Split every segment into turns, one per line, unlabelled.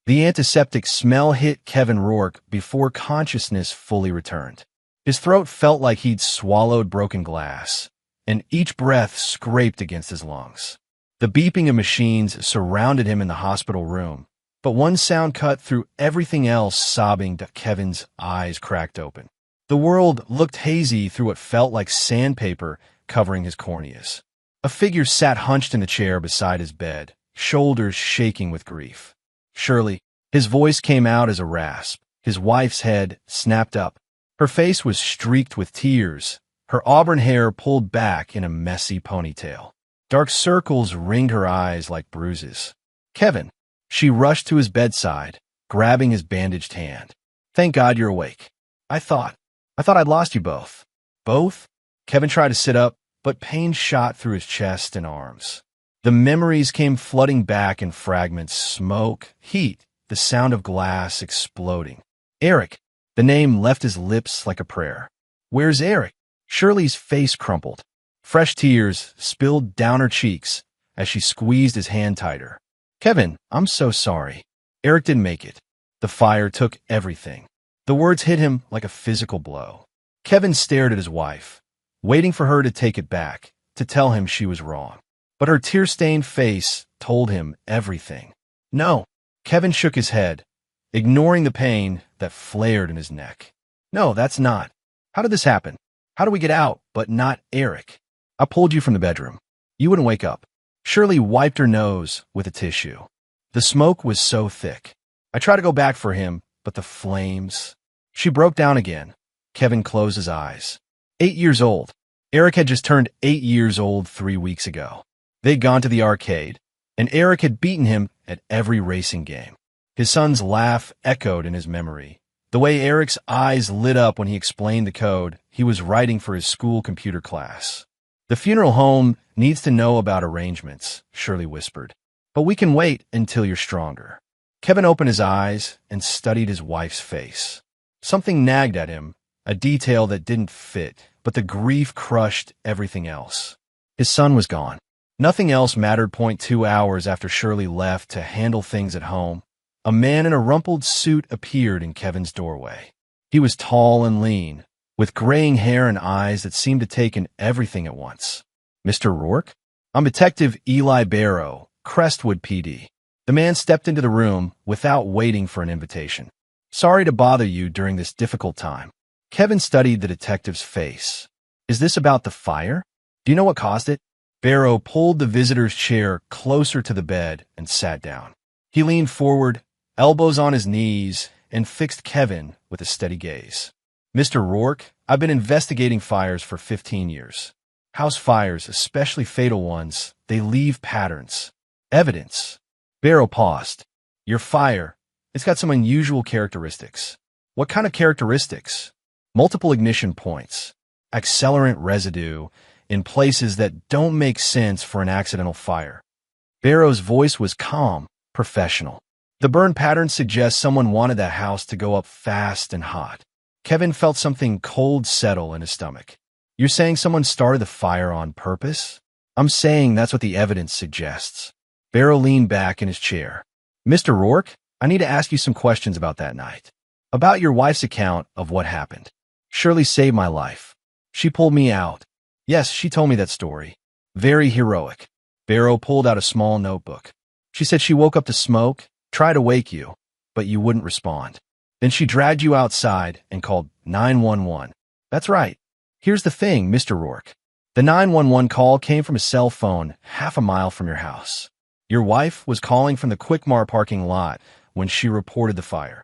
The antiseptic smell hit Kevin Rourke before consciousness fully returned. His throat felt like he'd swallowed broken glass, and each breath scraped against his lungs. The beeping of machines surrounded him in the hospital room, but one sound cut through everything else, sobbing. Kevin's eyes cracked open. The world looked hazy through what felt like sandpaper covering his corneas. A figure sat hunched in the chair beside his bed, shoulders shaking with grief. Shirley. His voice came out as a rasp. His wife's head snapped up. Her face was streaked with tears, her auburn hair pulled back in a messy ponytail. Dark circles ringed her eyes like bruises. Kevin. She rushed to his bedside, grabbing his bandaged hand. Thank God you're awake. I thought I'd lost you both. Both? Kevin tried to sit up, but pain shot through his chest and arms. The memories came flooding back in fragments: smoke, heat, the sound of glass exploding. Eric. The name left his lips like a prayer. Where's Eric? Shirley's face crumpled. Fresh tears spilled down her cheeks as she squeezed his hand tighter. Kevin, I'm so sorry. Eric didn't make it. The fire took everything. The words hit him like a physical blow. Kevin stared at his wife, waiting for her to take it back, to tell him she was wrong. But her tear-stained face told him everything. No. Kevin shook his head, ignoring the pain that flared in his neck. No, that's not. How did this happen? How do we get out, but not Eric? I pulled you from the bedroom. You wouldn't wake up. Shirley wiped her nose with a tissue. The smoke was so thick. I tried to go back for him, but the flames... She broke down again. Kevin closed his eyes. 8 years old. Eric had just turned 8 years old 3 weeks ago. They'd gone to the arcade, and Eric had beaten him at every racing game. His son's laugh echoed in his memory. The way Eric's eyes lit up when he explained the code he was writing for his school computer class. The funeral home needs to know about arrangements, Shirley whispered. But we can wait until you're stronger. Kevin opened his eyes and studied his wife's face. Something nagged at him, a detail that didn't fit, but the grief crushed everything else. His son was gone. Nothing else mattered. 2 hours after Shirley left to handle things at home, a man in a rumpled suit appeared in Kevin's doorway. He was tall and lean, with graying hair and eyes that seemed to take in everything at once. Mr. Rourke? I'm Detective Eli Barrow, Crestwood PD. The man stepped into the room without waiting for an invitation. Sorry to bother you during this difficult time. Kevin studied the detective's face. Is this about the fire? Do you know what caused it? Barrow pulled the visitor's chair closer to the bed and sat down. He leaned forward, elbows on his knees, and fixed Kevin with a steady gaze. Mr. Rourke, I've been investigating fires for 15 years. House fires, especially fatal ones, they leave patterns. Evidence. Barrow paused. Your fire, it's got some unusual characteristics. What kind of characteristics? Multiple ignition points, accelerant residue, in places that don't make sense for an accidental fire. Barrow's voice was calm, professional. The burn pattern suggests someone wanted that house to go up fast and hot. Kevin felt something cold settle in his stomach. You're saying someone started the fire on purpose? I'm saying that's what the evidence suggests. Barrow leaned back in his chair. Mr. Rourke, I need to ask you some questions about that night. About your wife's account of what happened. Shirley saved my life. She pulled me out. Yes, she told me that story. Very heroic. Barrow pulled out a small notebook. She said she woke up to smoke, tried to wake you, but you wouldn't respond. Then she dragged you outside and called 911. That's right. Here's the thing, Mr. Rourke. The 911 call came from a cell phone half a mile from your house. Your wife was calling from the Quick Mart parking lot when she reported the fire.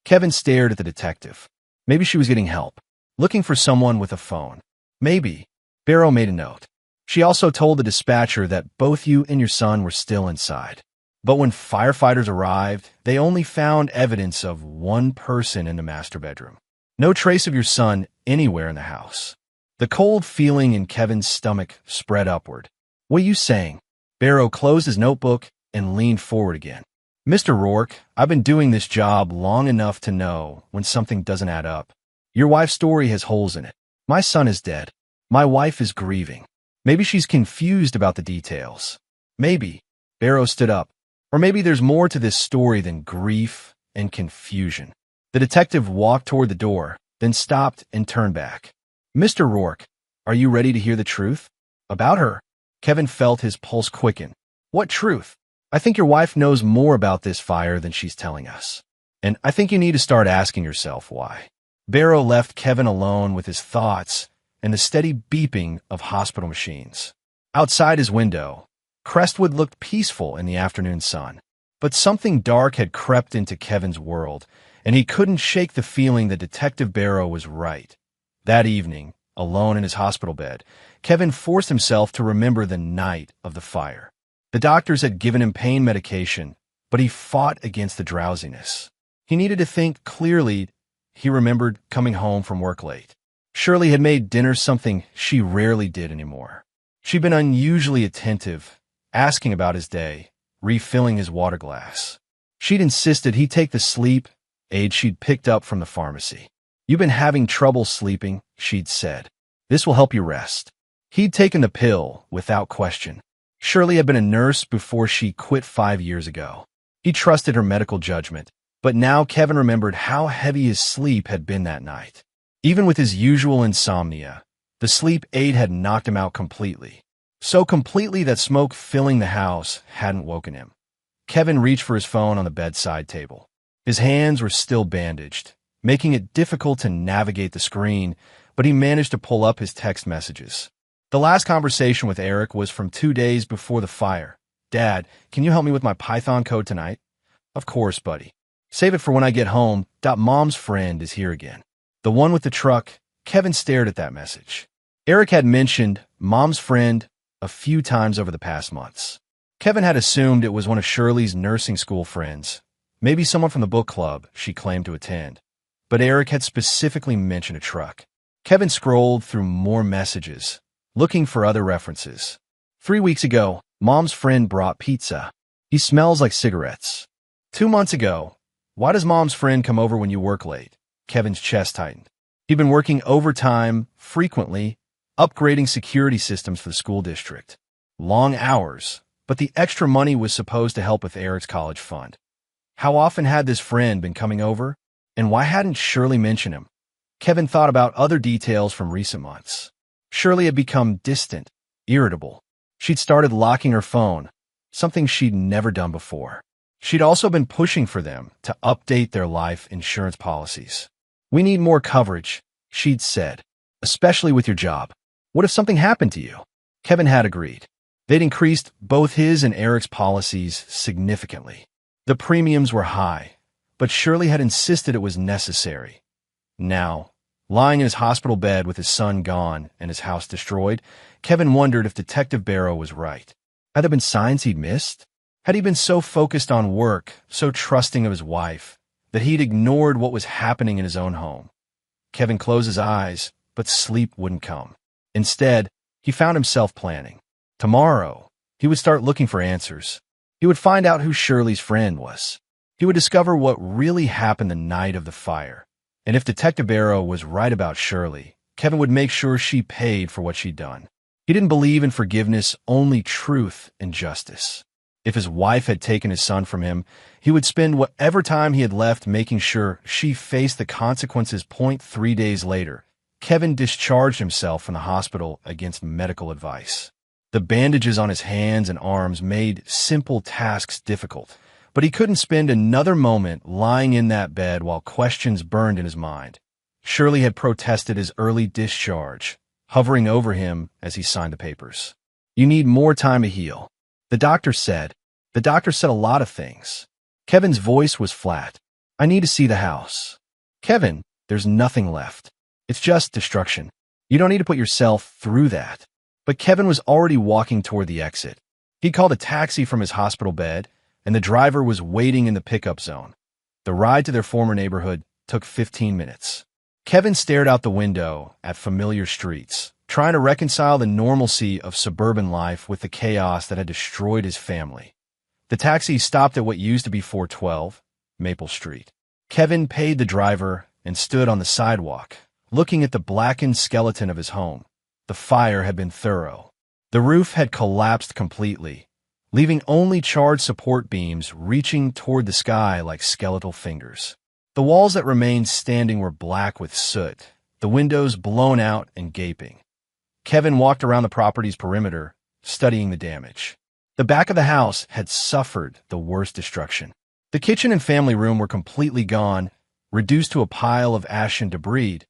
Kevin stared at the detective. Maybe she was getting help, looking for someone with a phone. Maybe. Barrow made a note. She also told the dispatcher that both you and your son were still inside. But when firefighters arrived, they only found evidence of one person in the master bedroom. No trace of your son anywhere in the house. The cold feeling in Kevin's stomach spread upward. What are you saying? Barrow closed his notebook and leaned forward again. Mr. Rourke, I've been doing this job long enough to know when something doesn't add up. Your wife's story has holes in it. My son is dead. My wife is grieving. Maybe she's confused about the details. Maybe. Barrow stood up. Or maybe there's more to this story than grief and confusion. The detective walked toward the door, then stopped and turned back. Mr. Rourke, are you ready to hear the truth? About her? Kevin felt his pulse quicken. What truth? I think your wife knows more about this fire than she's telling us. And I think you need to start asking yourself why. Barrow left Kevin alone with his thoughts and the steady beeping of hospital machines. Outside his window, Crestwood looked peaceful in the afternoon sun. But something dark had crept into Kevin's world, and he couldn't shake the feeling that Detective Barrow was right. That evening, alone in his hospital bed, Kevin forced himself to remember the night of the fire. The doctors had given him pain medication, but he fought against the drowsiness. He needed to think clearly. He remembered coming home from work late. Shirley had made dinner, something she rarely did anymore. She'd been unusually attentive, asking about his day, refilling his water glass. She'd insisted he take the sleep aid she'd picked up from the pharmacy. You've been having trouble sleeping, she'd said. This will help you rest. He'd taken the pill without question. Shirley had been a nurse before she quit 5 years ago. He trusted her medical judgment, but now Kevin remembered how heavy his sleep had been that night. Even with his usual insomnia, the sleep aid had knocked him out completely. So completely that smoke filling the house hadn't woken him. Kevin reached for his phone on the bedside table. His hands were still bandaged, making it difficult to navigate the screen, but he managed to pull up his text messages. The last conversation with Eric was from 2 days before the fire. Dad, can you help me with my Python code tonight? Of course, buddy. Save it for when I get home. Mom's friend is here again. The one with the truck. Kevin stared at that message. Eric had mentioned Mom's friend a few times over the past months. Kevin had assumed it was one of Shirley's nursing school friends, maybe someone from the book club she claimed to attend. But Eric had specifically mentioned a truck. Kevin scrolled through more messages, looking for other references. 3 weeks ago, Mom's friend brought pizza. He smells like cigarettes. 2 months ago, why does Mom's friend come over when you work late? Kevin's chest tightened. He'd been working overtime, frequently, upgrading security systems for the school district. Long hours, but the extra money was supposed to help with Eric's college fund. How often had this friend been coming over? And why hadn't Shirley mentioned him? Kevin thought about other details from recent months. Shirley had become distant, irritable. She'd started locking her phone, something she'd never done before. She'd also been pushing for them to update their life insurance policies. We need more coverage, she'd said, especially with your job. What if something happened to you? Kevin had agreed. They'd increased both his and Eric's policies significantly. The premiums were high, but Shirley had insisted it was necessary. Now, lying in his hospital bed with his son gone and his house destroyed, Kevin wondered if Detective Barrow was right. Had there been signs he'd missed? Had he been so focused on work, so trusting of his wife, that he'd ignored what was happening in his own home? Kevin closed his eyes, but sleep wouldn't come. Instead, he found himself planning. Tomorrow, he would start looking for answers. He would find out who Shirley's friend was. He would discover what really happened the night of the fire. And if Detective Barrow was right about Shirley, Kevin would make sure she paid for what she'd done. He didn't believe in forgiveness, only truth and justice. If his wife had taken his son from him, he would spend whatever time he had left making sure she faced the consequences. 3 days later, Kevin discharged himself from the hospital against medical advice. The bandages on his hands and arms made simple tasks difficult, but he couldn't spend another moment lying in that bed while questions burned in his mind. Shirley had protested his early discharge, hovering over him as he signed the papers. You need more time to heal. The doctor said a lot of things. Kevin's voice was flat. I need to see the house. Kevin, there's nothing left. It's just destruction. You don't need to put yourself through that. But Kevin was already walking toward the exit. He called a taxi from his hospital bed, and the driver was waiting in the pickup zone. The ride to their former neighborhood took 15 minutes. Kevin stared out the window at familiar streets, trying to reconcile the normalcy of suburban life with the chaos that had destroyed his family. The taxi stopped at what used to be 412 Maple Street. Kevin paid the driver and stood on the sidewalk, looking at the blackened skeleton of his home. The fire had been thorough. The roof had collapsed completely, leaving only charred support beams reaching toward the sky like skeletal fingers. The walls that remained standing were black with soot, the windows blown out and gaping. Kevin walked around the property's perimeter, studying the damage. The back of the house had suffered the worst destruction. The kitchen and family room were completely gone, reduced to a pile of ash and debris.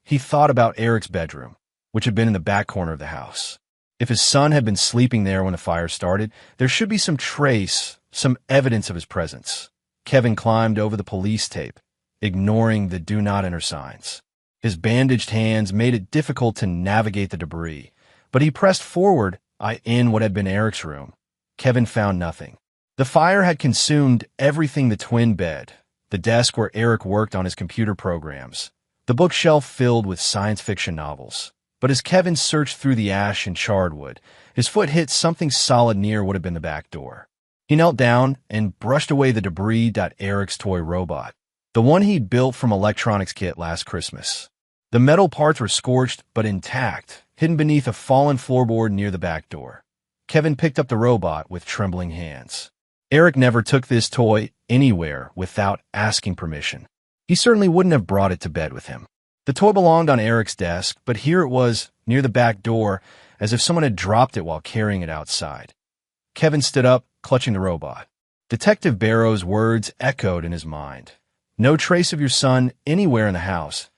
He thought about Eric's bedroom, which had been in the back corner of the house. If his son had been sleeping there when the fire started, there should be some trace, some evidence of his presence. Kevin climbed over the police tape, ignoring the do not enter signs. His bandaged hands made it difficult to navigate the debris, but he pressed forward, in what had been Eric's room. Kevin found nothing. The fire had consumed everything: the twin bed, the desk where Eric worked on his computer programs, the bookshelf filled with science fiction novels. But as Kevin searched through the ash and charred wood, his foot hit something solid near what had been the back door. He knelt down and brushed away the debris. Eric's toy robot, the one he'd built from electronics kit last Christmas. The metal parts were scorched but intact, hidden beneath a fallen floorboard near the back door. Kevin picked up the robot with trembling hands. Eric never took this toy anywhere without asking permission. He certainly wouldn't have brought it to bed with him. The toy belonged on Eric's desk, but here it was, near the back door, as if someone had dropped it while carrying it outside. Kevin stood up, clutching the robot. Detective Barrow's words echoed in his mind. No trace of your son anywhere in the house.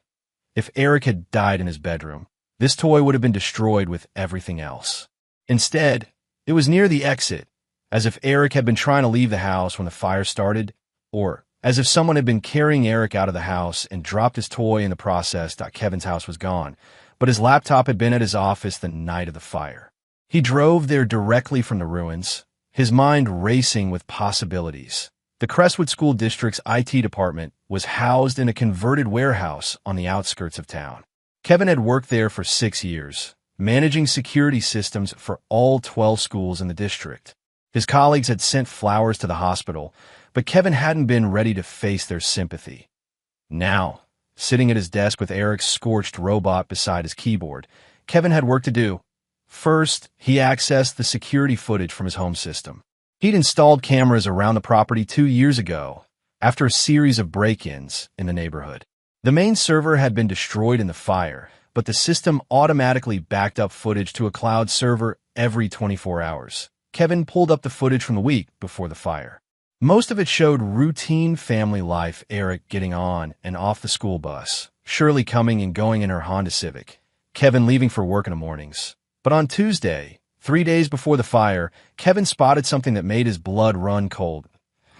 If Eric had died in his bedroom, this toy would have been destroyed with everything else. Instead, it was near the exit, as if Eric had been trying to leave the house when the fire started, or as if someone had been carrying Eric out of the house and dropped his toy in the process. Kevin's house was gone, but his laptop had been at his office the night of the fire. He drove there directly from the ruins, his mind racing with possibilities. The Crestwood School District's IT department was housed in a converted warehouse on the outskirts of town. Kevin had worked there for 6 years, managing security systems for all 12 schools in the district. His colleagues had sent flowers to the hospital, but Kevin hadn't been ready to face their sympathy. Now, sitting at his desk with Eric's scorched robot beside his keyboard, Kevin had work to do. First, he accessed the security footage from his home system. He'd installed cameras around the property 2 years ago, after a series of break-ins in the neighborhood. The main server had been destroyed in the fire, but the system automatically backed up footage to a cloud server every 24 hours. Kevin pulled up the footage from the week before the fire. Most of it showed routine family life: Eric getting on and off the school bus, Shirley coming and going in her Honda Civic, Kevin leaving for work in the mornings. But on Tuesday, 3 days before the fire, Kevin spotted something that made his blood run cold.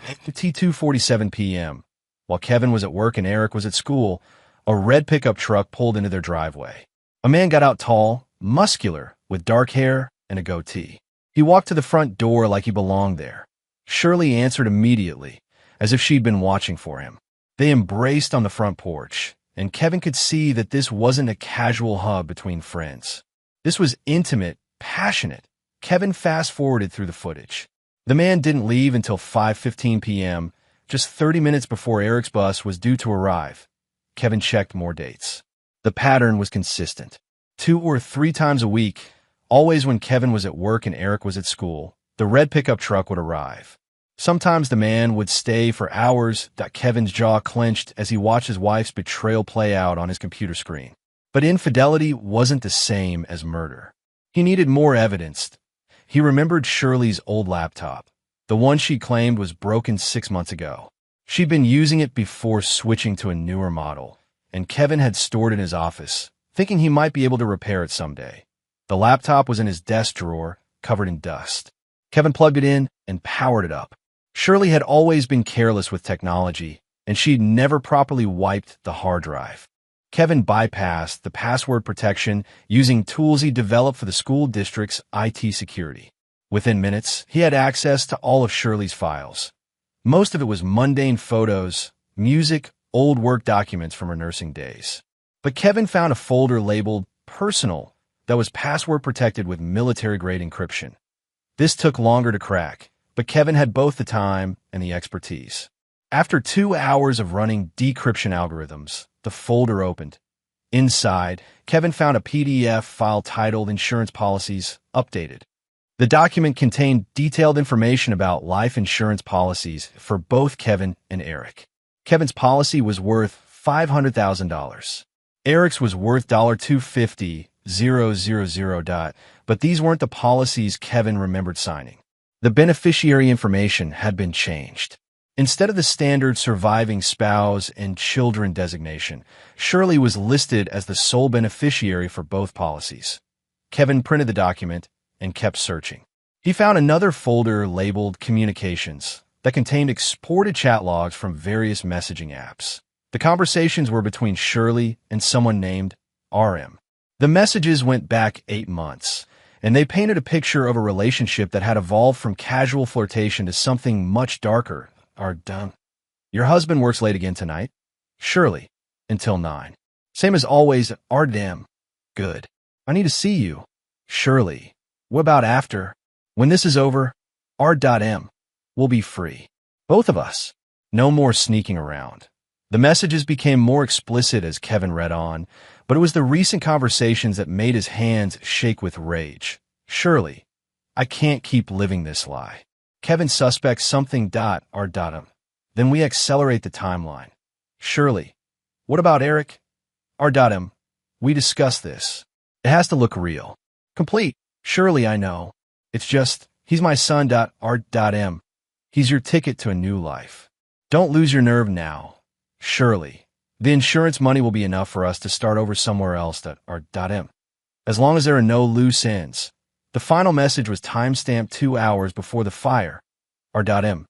At 2:47 p.m., while Kevin was at work and Eric was at school, a red pickup truck pulled into their driveway. A man got out, tall, muscular, with dark hair and a goatee. He walked to the front door like he belonged there. Shirley answered immediately, as if she'd been watching for him. They embraced on the front porch, and Kevin could see that this wasn't a casual hug between friends. This was intimate, passionate. Kevin fast-forwarded through the footage. The man didn't leave until 5:15 p.m., just 30 minutes before Eric's bus was due to arrive. Kevin checked more dates. The pattern was consistent. 2 or 3 times a week, always when Kevin was at work and Eric was at school, the red pickup truck would arrive. Sometimes the man would stay for hours. Kevin's jaw clenched as he watched his wife's betrayal play out on his computer screen. But infidelity wasn't the same as murder. He needed more evidence. He remembered Shirley's old laptop, the one she claimed was broken 6 months ago. She'd been using it before switching to a newer model, and Kevin had stored it in his office, thinking he might be able to repair it someday. The laptop was in his desk drawer, covered in dust. Kevin plugged it in and powered it up. Shirley had always been careless with technology, and she'd never properly wiped the hard drive. Kevin bypassed the password protection using tools he developed for the school district's IT security. Within minutes, he had access to all of Shirley's files. Most of it was mundane photos, music, old work documents from her nursing days. But Kevin found a folder labeled Personal that was password protected with military-grade encryption. This took longer to crack, but Kevin had both the time and the expertise. After 2 hours of running decryption algorithms, the folder opened. Inside, Kevin found a PDF file titled Insurance Policies Updated. The document contained detailed information about life insurance policies for both Kevin and Eric. Kevin's policy was worth $500,000. Eric's was worth $250,000, but these weren't the policies Kevin remembered signing. The beneficiary information had been changed. Instead of the standard surviving spouse and children designation, Shirley was listed as the sole beneficiary for both policies. Kevin printed the document and kept searching. He found another folder labeled Communications that contained exported chat logs from various messaging apps. The conversations were between Shirley and someone named RM. The messages went back 8 months, and they painted a picture of a relationship that had evolved from casual flirtation to something much darker. Your husband works late again tonight? Shirley. Until 9. Same as always. Good. I need to see you. Shirley. What about after? When this is over, R.M. We'll be free. Both of us. No more sneaking around. The messages became more explicit as Kevin read on, but it was the recent conversations that made his hands shake with rage. Shirley. I can't keep living this lie. Kevin suspects something. R.M. Then we accelerate the timeline. Shirley. What about Eric? R.M. We discussed this. It has to look real. Complete. Shirley, I know. It's just, he's my son. R.M. He's your ticket to a new life. Don't lose your nerve now. Shirley. The insurance money will be enough for us to start over somewhere else. R.M. As long as there are no loose ends. The final message was timestamped 2 hours before the fire. R.M.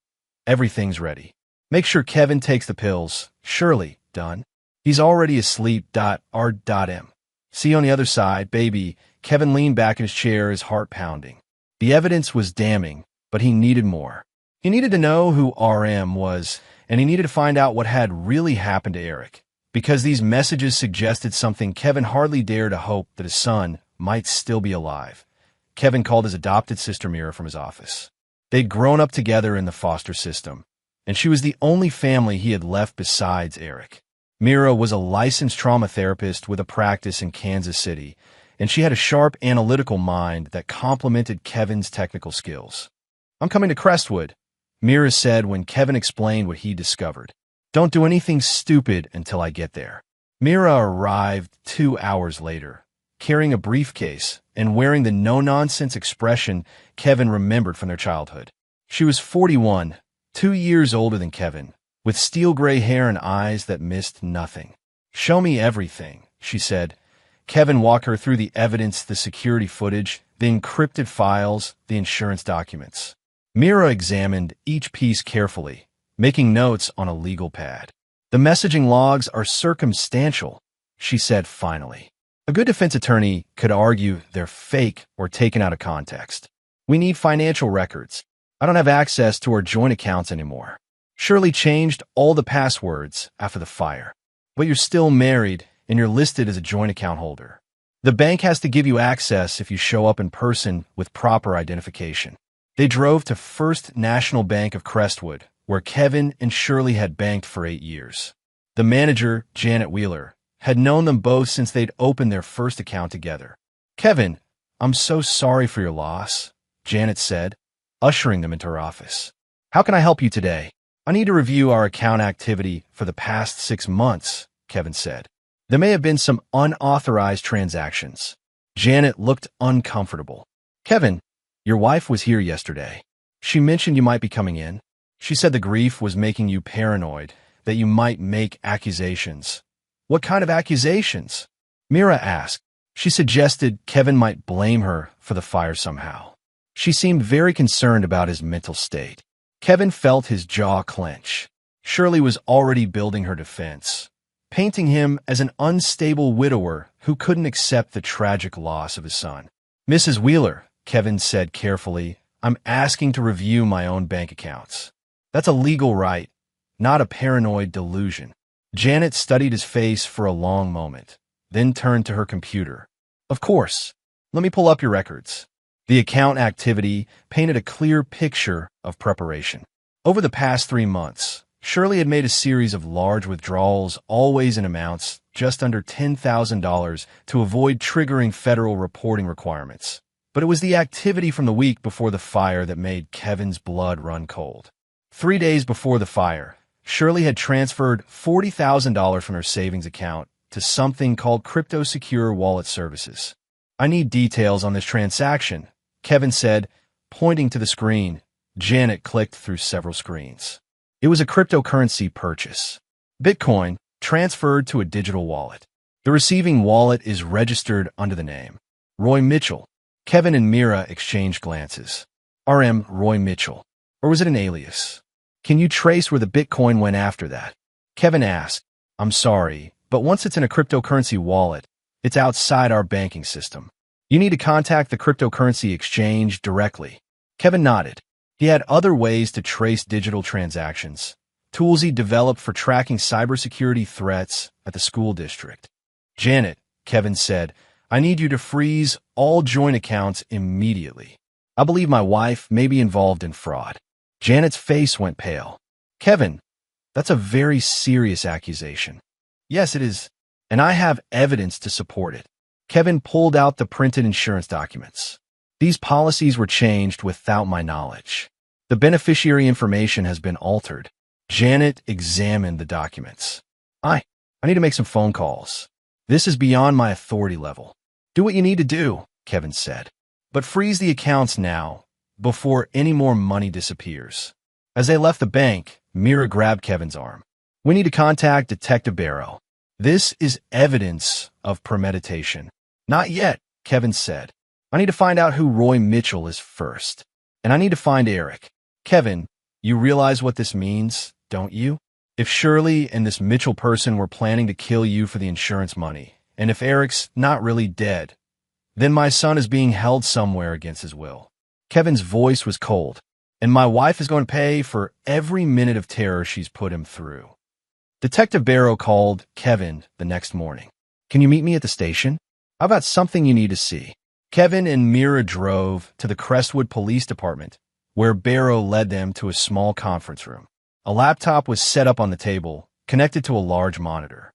Everything's ready. Make sure Kevin takes the pills. Shirley. Done. He's already asleep. R.M. See you on the other side, baby. Kevin leaned back in his chair, his heart pounding. The evidence was damning, but he needed more. He needed to know who RM was, and he needed to find out what had really happened to Eric, because these messages suggested something Kevin hardly dared to hope that his son might still be alive. Kevin called his adopted sister Mira from his office. They'd grown up together in the foster system, and she was the only family he had left besides Eric. Mira was a licensed trauma therapist with a practice in Kansas City, and she had a sharp analytical mind that complemented Kevin's technical skills. I'm coming to Crestwood, Mira said when Kevin explained what he discovered. Don't do anything stupid until I get there. Mira arrived 2 hours later, carrying a briefcase and wearing the no-nonsense expression Kevin remembered from their childhood. She was 41, 2 years older than Kevin, with steel-gray hair and eyes that missed nothing. Show me everything, she said. Kevin walked her through the evidence, the security footage, the encrypted files, the insurance documents. Mira examined each piece carefully, making notes on a legal pad. The messaging logs are circumstantial, she said finally. A good defense attorney could argue they're fake or taken out of context. We need financial records. I don't have access to our joint accounts anymore. Shirley changed all the passwords after the fire. But you're still married, and you're listed as a joint account holder. The bank has to give you access if you show up in person with proper identification. They drove to First National Bank of Crestwood, where Kevin and Shirley had banked for 8 years. The manager, Janet Wheeler, had known them both since they'd opened their first account together. Kevin, I'm so sorry for your loss, Janet said, ushering them into her office. How can I help you today? I need to review our account activity for the past 6 months, Kevin said. There may have been some unauthorized transactions. Janet looked uncomfortable. Kevin, your wife was here yesterday. She mentioned you might be coming in. She said the grief was making you paranoid, that you might make accusations. What kind of accusations? Mira asked. She suggested Kevin might blame her for the fire somehow. She seemed very concerned about his mental state. Kevin felt his jaw clench. Shirley was already building her defense, painting him as an unstable widower who couldn't accept the tragic loss of his son. Mrs. Wheeler, Kevin said carefully, I'm asking to review my own bank accounts. That's a legal right, not a paranoid delusion. Janet studied his face for a long moment, then turned to her computer. Of course. Let me pull up your records. The account activity painted a clear picture of preparation. Over the past 3 months, Shirley had made a series of large withdrawals, always in amounts just under $10,000, to avoid triggering federal reporting requirements. But it was the activity from the week before the fire that made Kevin's blood run cold. 3 days before the fire, Shirley had transferred $40,000 from her savings account to something called Crypto Secure Wallet Services. "I need details on this transaction," Kevin said, pointing to the screen. Janet clicked through several screens. It was a cryptocurrency purchase. Bitcoin transferred to a digital wallet. The receiving wallet is registered under the name Roy Mitchell. Kevin and Mira exchanged glances. RM Roy Mitchell. Or was it an alias? "Can you trace where the Bitcoin went after that?" Kevin asked. "I'm sorry, but once it's in a cryptocurrency wallet, it's outside our banking system. You need to contact the cryptocurrency exchange directly." Kevin nodded. He had other ways to trace digital transactions, tools he developed for tracking cybersecurity threats at the school district. "Janet," Kevin said, "I need you to freeze all joint accounts immediately. I believe my wife may be involved in fraud." Janet's face went pale. "Kevin, that's a very serious accusation." "Yes, it is, and I have evidence to support it." Kevin pulled out the printed insurance documents. "These policies were changed without my knowledge. The beneficiary information has been altered." Janet examined the documents. I need to make some phone calls. This is beyond my authority level." "Do what you need to do," Kevin said. "But freeze the accounts now, before any more money disappears." As they left the bank, Mira grabbed Kevin's arm. "We need to contact Detective Barrow. This is evidence of premeditation." "Not yet," Kevin said. "I need to find out who Roy Mitchell is first. And I need to find Eric." "Kevin, you realize what this means, don't you? If Shirley and this Mitchell person were planning to kill you for the insurance money, and if Eric's not really dead, then my son is being held somewhere against his will." Kevin's voice was cold. "And my wife is going to pay for every minute of terror she's put him through." Detective Barrow called Kevin the next morning. "Can you meet me at the station? I've got something you need to see." Kevin and Mira drove to the Crestwood Police Department, where Barrow led them to a small conference room. A laptop was set up on the table, connected to a large monitor.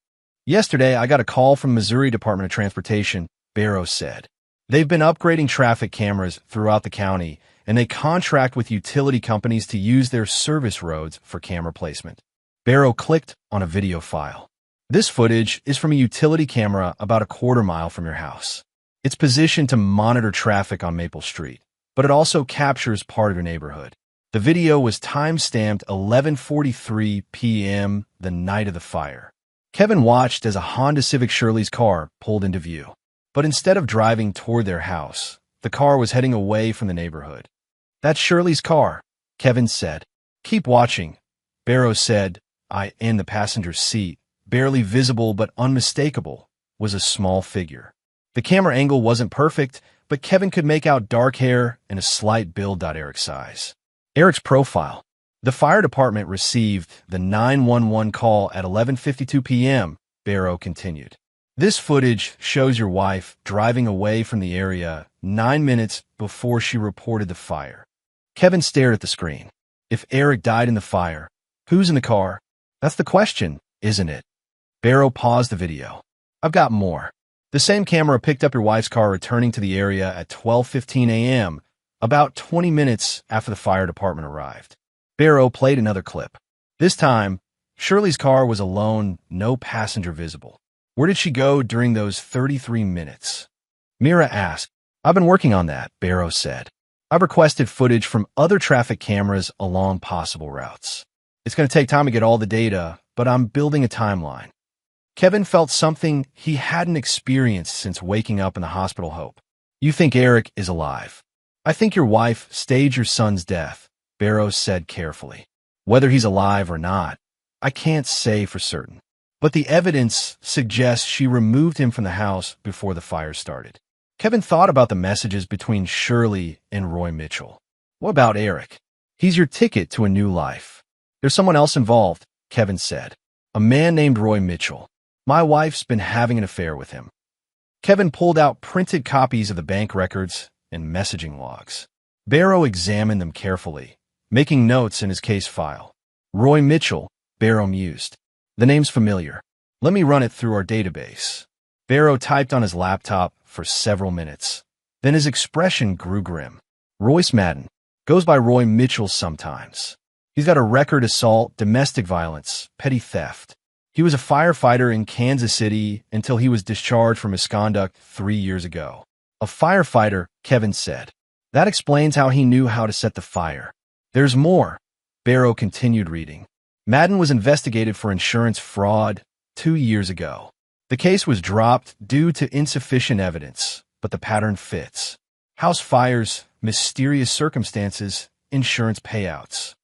"Yesterday, I got a call from Missouri Department of Transportation," Barrow said. "They've been upgrading traffic cameras throughout the county, and they contract with utility companies to use their service roads for camera placement." Barrow clicked on a video file. "This footage is from a utility camera about a quarter mile from your house. It's positioned to monitor traffic on Maple Street, but it also captures part of your neighborhood." The video was time-stamped 11:43 p.m. the night of the fire. Kevin watched as a Honda Civic Shirley's car pulled into view. But instead of driving toward their house, the car was heading away from the neighborhood. "That's Shirley's car," Kevin said. "Keep watching," Barrow said. In the passenger seat, barely visible but unmistakable, was a small figure. The camera angle wasn't perfect, but Kevin could make out dark hair and a slight build. Eric's size. Eric's profile. "The fire department received the 911 call at 11:52 p.m., Barrow continued. "This footage shows your wife driving away from the area 9 minutes before she reported the fire." Kevin stared at the screen. If Eric died in the fire, who's in the car? That's the question, isn't it? Barrow paused the video. "I've got more. The same camera picked up your wife's car returning to the area at 12:15 a.m., about 20 minutes after the fire department arrived." Barrow played another clip. This time, Shirley's car was alone, no passenger visible. "Where did she go during those 33 minutes? Mira asked. "I've been working on that," Barrow said. "I've requested footage from other traffic cameras along possible routes. It's going to take time to get all the data, but I'm building a timeline." Kevin felt something he hadn't experienced since waking up in the hospital. "Hope. You think Eric is alive. I think your wife staged your son's death," Barrow said carefully. "Whether he's alive or not, I can't say for certain. But the evidence suggests she removed him from the house before the fire started." Kevin thought about the messages between Shirley and Roy Mitchell. "What about Eric? He's your ticket to a new life." "There's someone else involved," Kevin said. "A man named Roy Mitchell. My wife's been having an affair with him." Kevin pulled out printed copies of the bank records and messaging logs. Barrow examined them carefully, making notes in his case file. "Roy Mitchell," Barrow mused. "The name's familiar. Let me run it through our database." Barrow typed on his laptop for several minutes. Then his expression grew grim. Royce Madden. Goes by Roy Mitchell sometimes. He's got a record: assault, domestic violence, petty theft. He was a firefighter in Kansas City until he was discharged for misconduct 3 years ago. A firefighter, Kevin said. That explains how he knew how to set the fire. There's more. Barrow continued reading. Madden was investigated for insurance fraud 2 years ago. The case was dropped due to insufficient evidence, but the pattern fits. House fires, mysterious circumstances, insurance payouts.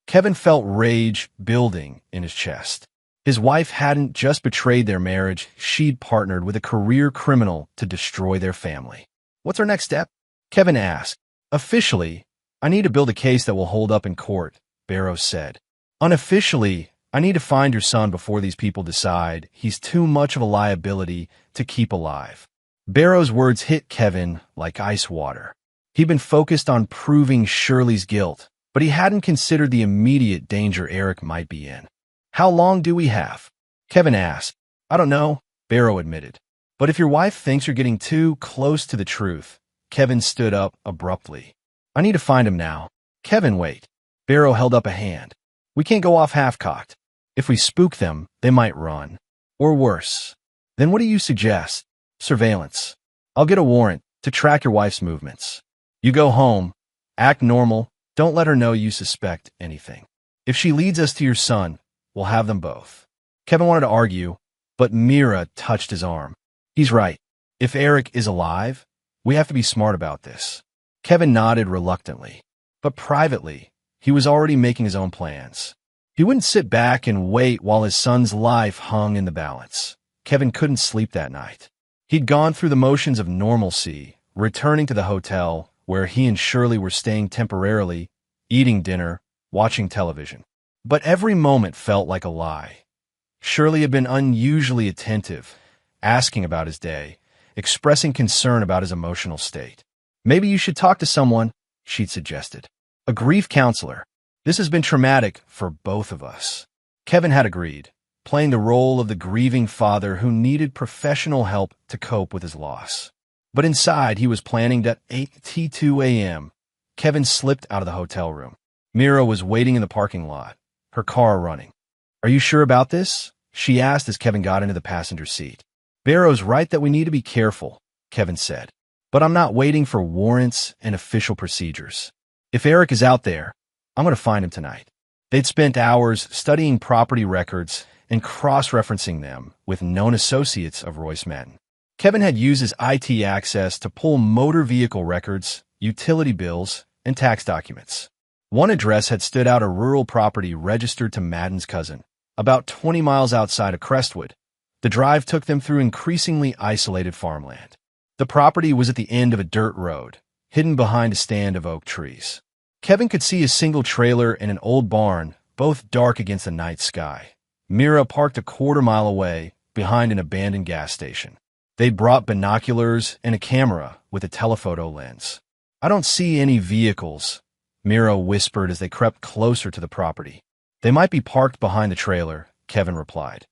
Kevin felt rage building in his chest. His wife hadn't just betrayed their marriage, she'd partnered with a career criminal to destroy their family. What's our next step? Kevin asked. Officially, I need to build a case that will hold up in court, Barrow said. Unofficially, I need to find your son before these people decide he's too much of a liability to keep alive. Barrow's words hit Kevin like ice water. He'd been focused on proving Shirley's guilt, but he hadn't considered the immediate danger Eric might be in. How long do we have? Kevin asked. I don't know, Barrow admitted. But if your wife thinks you're getting too close to the truth, Kevin stood up abruptly. I need to find him now. Kevin, wait. Barrow held up a hand. We can't go off half-cocked. If we spook them, they might run. Or worse. Then what do you suggest? Surveillance. I'll get a warrant to track your wife's movements. You go home, act normal, don't let her know you suspect anything. If she leads us to your son, we'll have them both. Kevin wanted to argue, but Mira touched his arm. He's right. If Eric is alive, we have to be smart about this. Kevin nodded reluctantly. But privately, he was already making his own plans. He wouldn't sit back and wait while his son's life hung in the balance. Kevin couldn't sleep that night. He'd gone through the motions of normalcy, returning to the hotel where he and Shirley were staying temporarily, eating dinner, watching television. But every moment felt like a lie. Shirley had been unusually attentive, asking about his day, expressing concern about his emotional state. Maybe you should talk to someone, she'd suggested. A grief counselor. This has been traumatic for both of us. Kevin had agreed, playing the role of the grieving father who needed professional help to cope with his loss. But inside, he was planning at 8:02 a.m. Kevin slipped out of the hotel room. Mira was waiting in the parking lot, her car running. Are you sure about this? She asked as Kevin got into the passenger seat. Barrow's right that we need to be careful, Kevin said. But I'm not waiting for warrants and official procedures. If Eric is out there, I'm going to find him tonight. They'd spent hours studying property records and cross-referencing them with known associates of Royce Madden. Kevin had used his IT access to pull motor vehicle records, utility bills, and tax documents. One address had stood out: a rural property registered to Madden's cousin, about 20 miles outside of Crestwood. The drive took them through increasingly isolated farmland. The property was at the end of a dirt road, hidden behind a stand of oak trees. Kevin could see a single trailer and an old barn, both dark against the night sky. Mira parked a quarter-mile away, behind an abandoned gas station. They'd brought binoculars and a camera with a telephoto lens. I don't see any vehicles, Mira whispered as they crept closer to the property. They might be parked behind the trailer, Kevin replied.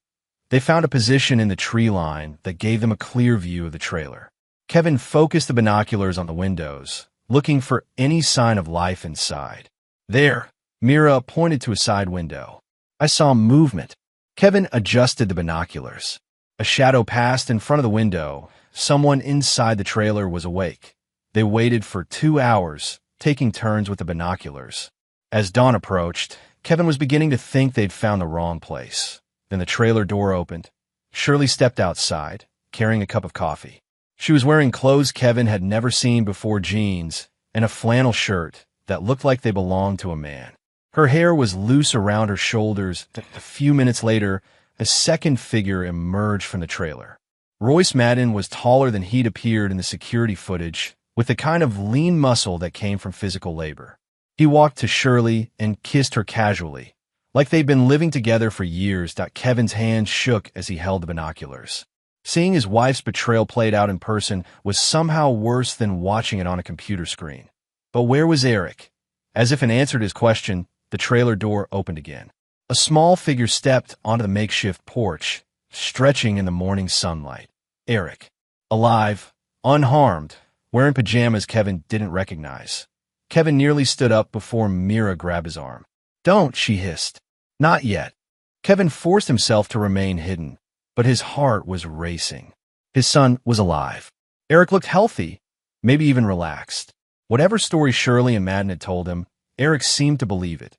They found a position in the tree line that gave them a clear view of the trailer. Kevin focused the binoculars on the windows, looking for any sign of life inside. There, Mira pointed to a side window. I saw movement. Kevin adjusted the binoculars. A shadow passed in front of the window. Someone inside the trailer was awake. They waited for 2 hours, taking turns with the binoculars. As dawn approached, Kevin was beginning to think they'd found the wrong place. Then the trailer door opened. Shirley stepped outside, carrying a cup of coffee. She was wearing clothes Kevin had never seen before: jeans and a flannel shirt that looked like they belonged to a man. Her hair was loose around her shoulders. A few minutes later, a second figure emerged from the trailer. Royce Madden was taller than he'd appeared in the security footage, with the kind of lean muscle that came from physical labor. He walked to Shirley and kissed her casually, like they'd been living together for years. Kevin's hand shook as he held the binoculars. Seeing his wife's betrayal played out in person was somehow worse than watching it on a computer screen. But where was Eric? As if in answer to his question, the trailer door opened again. A small figure stepped onto the makeshift porch, stretching in the morning sunlight. Eric. Alive, unharmed, wearing pajamas Kevin didn't recognize. Kevin nearly stood up before Mira grabbed his arm. "Don't," she hissed. "Not yet." Kevin forced himself to remain hidden, but his heart was racing. His son was alive. Eric looked healthy, maybe even relaxed. Whatever story Shirley and Madden had told him, Eric seemed to believe it.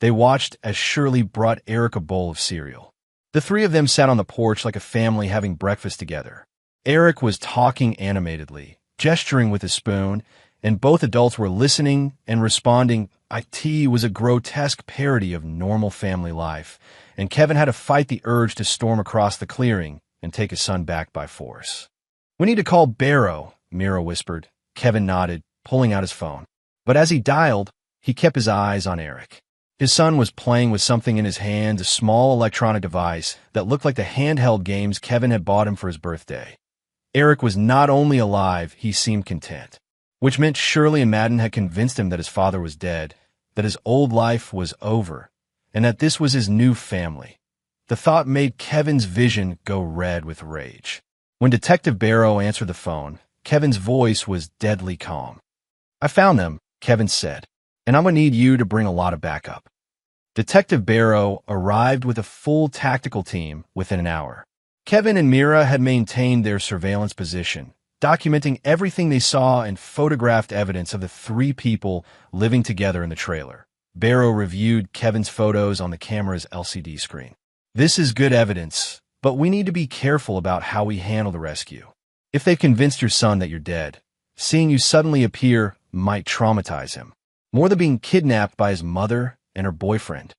They watched as Shirley brought Eric a bowl of cereal. The three of them sat on the porch like a family having breakfast together. Eric was talking animatedly, gesturing with his spoon, and both adults were listening and responding. It was a grotesque parody of normal family life, and Kevin had to fight the urge to storm across the clearing and take his son back by force. "We need to call Barrow," Mira whispered. Kevin nodded, pulling out his phone. But as he dialed, he kept his eyes on Eric. His son was playing with something in his hand, a small electronic device that looked like the handheld games Kevin had bought him for his birthday. Eric was not only alive, he seemed content, which meant Shirley and Madden had convinced him that his father was dead, that his old life was over, and that this was his new family. The thought made Kevin's vision go red with rage. When Detective Barrow answered the phone, Kevin's voice was deadly calm. "I found them," Kevin said, "and I'm going to need you to bring a lot of backup." Detective Barrow arrived with a full tactical team within an hour. Kevin and Mira had maintained their surveillance position, documenting everything they saw and photographed evidence of the three people living together in the trailer. Barrow reviewed Kevin's photos on the camera's LCD screen. "This is good evidence, but we need to be careful about how we handle the rescue. If they've convinced your son that you're dead, seeing you suddenly appear might traumatize him, more than being kidnapped by his mother and her boyfriend."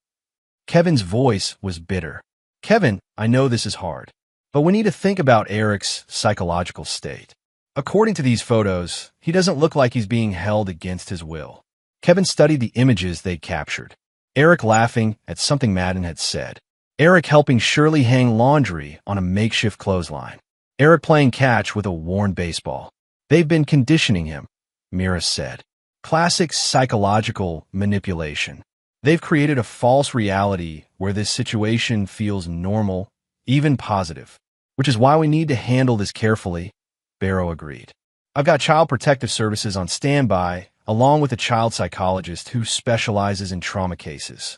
Kevin's voice was bitter. "Kevin, I know this is hard, but we need to think about Eric's psychological state. According to these photos, he doesn't look like he's being held against his will." Kevin studied the images they captured. Eric laughing at something Madden had said. Eric helping Shirley hang laundry on a makeshift clothesline. Eric playing catch with a worn baseball. "They've been conditioning him," Mira said. "Classic psychological manipulation. They've created a false reality where this situation feels normal, even positive, which is why we need to handle this carefully," Barrow agreed. "I've got Child Protective Services on standby, along with a child psychologist who specializes in trauma cases."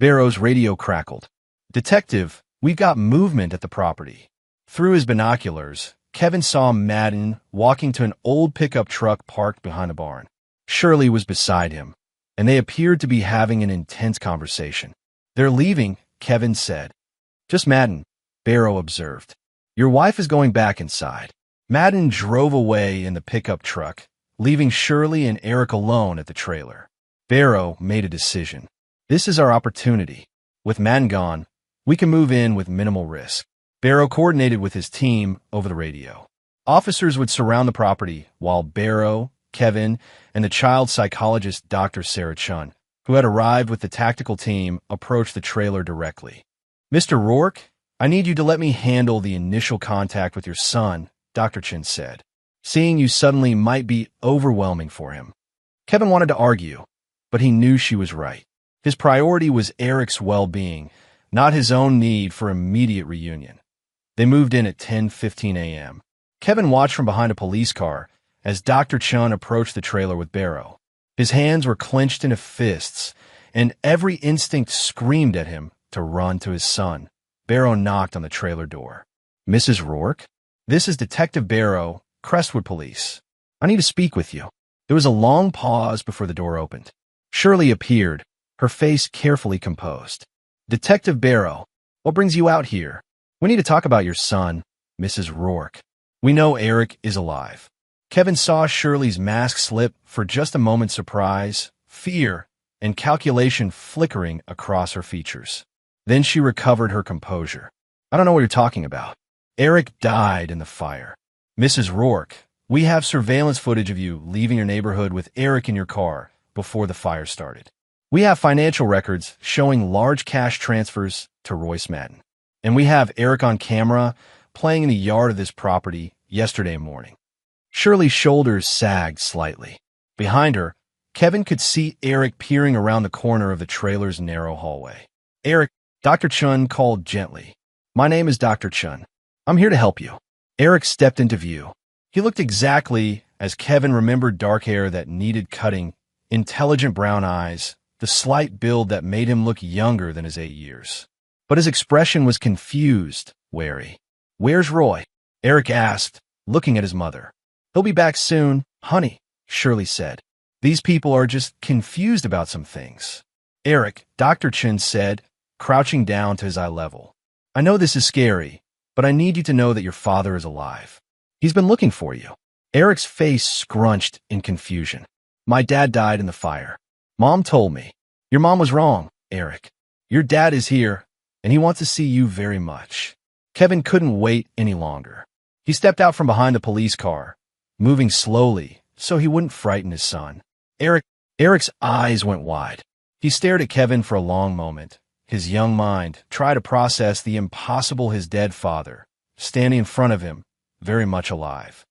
Barrow's radio crackled. "Detective, we've got movement at the property." Through his binoculars, Kevin saw Madden walking to an old pickup truck parked behind a barn. Shirley was beside him, and they appeared to be having an intense conversation. "They're leaving," Kevin said. "Just Madden," Barrow observed. "Your wife is going back inside." Madden drove away in the pickup truck, leaving Shirley and Eric alone at the trailer. Barrow made a decision. "This is our opportunity. With Madden gone, we can move in with minimal risk." Barrow coordinated with his team over the radio. Officers would surround the property while Barrow, Kevin, and the child psychologist Dr. Sarah Chun, who had arrived with the tactical team, approached the trailer directly. "Mr. Rourke, I need you to let me handle the initial contact with your son," Dr. Chun said. "Seeing you suddenly might be overwhelming for him." Kevin wanted to argue, but he knew she was right. His priority was Eric's well-being, not his own need for immediate reunion. They moved in at 10:15 a.m. Kevin watched from behind a police car as Dr. Chun approached the trailer with Barrow. His hands were clenched into fists, and every instinct screamed at him to run to his son. Barrow knocked on the trailer door. "Mrs. Rourke? This is Detective Barrow, Crestwood Police. I need to speak with you." There was a long pause before the door opened. Shirley appeared, her face carefully composed. "Detective Barrow, what brings you out here?" "We need to talk about your son, Mrs. Rourke. We know Eric is alive." Kevin saw Shirley's mask slip for just a moment's surprise, fear, and calculation flickering across her features. Then she recovered her composure. "I don't know what you're talking about. Eric died in the fire. Mrs. Rourke, we have surveillance footage of you leaving your neighborhood with Eric in your car before the fire started. We have financial records showing large cash transfers to Royce Madden. And we have Eric on camera playing in the yard of this property yesterday morning." Shirley's shoulders sagged slightly. Behind her, Kevin could see Eric peering around the corner of the trailer's narrow hallway. "Eric," Dr. Chun called gently. "My name is Dr. Chun. I'm here to help you." Eric stepped into view. He looked exactly as Kevin remembered dark hair that needed cutting, intelligent brown eyes, the slight build that made him look younger than his 8 years. But his expression was confused, wary. "Where's Roy?" Eric asked, looking at his mother. "He'll be back soon, honey," Shirley said. "These people are just confused about some things." "Eric," Dr. Chin said, crouching down to his eye level. "I know this is scary, but I need you to know that your father is alive. He's been looking for you." Eric's face scrunched in confusion. "My dad died in the fire. Mom told me." "Your mom was wrong, Eric. Your dad is here, and he wants to see you very much." Kevin couldn't wait any longer. He stepped out from behind the police car, moving slowly so he wouldn't frighten his son. Eric's eyes went wide. He stared at Kevin for a long moment, his young mind trying to process the impossible his dead father, standing in front of him, very much alive.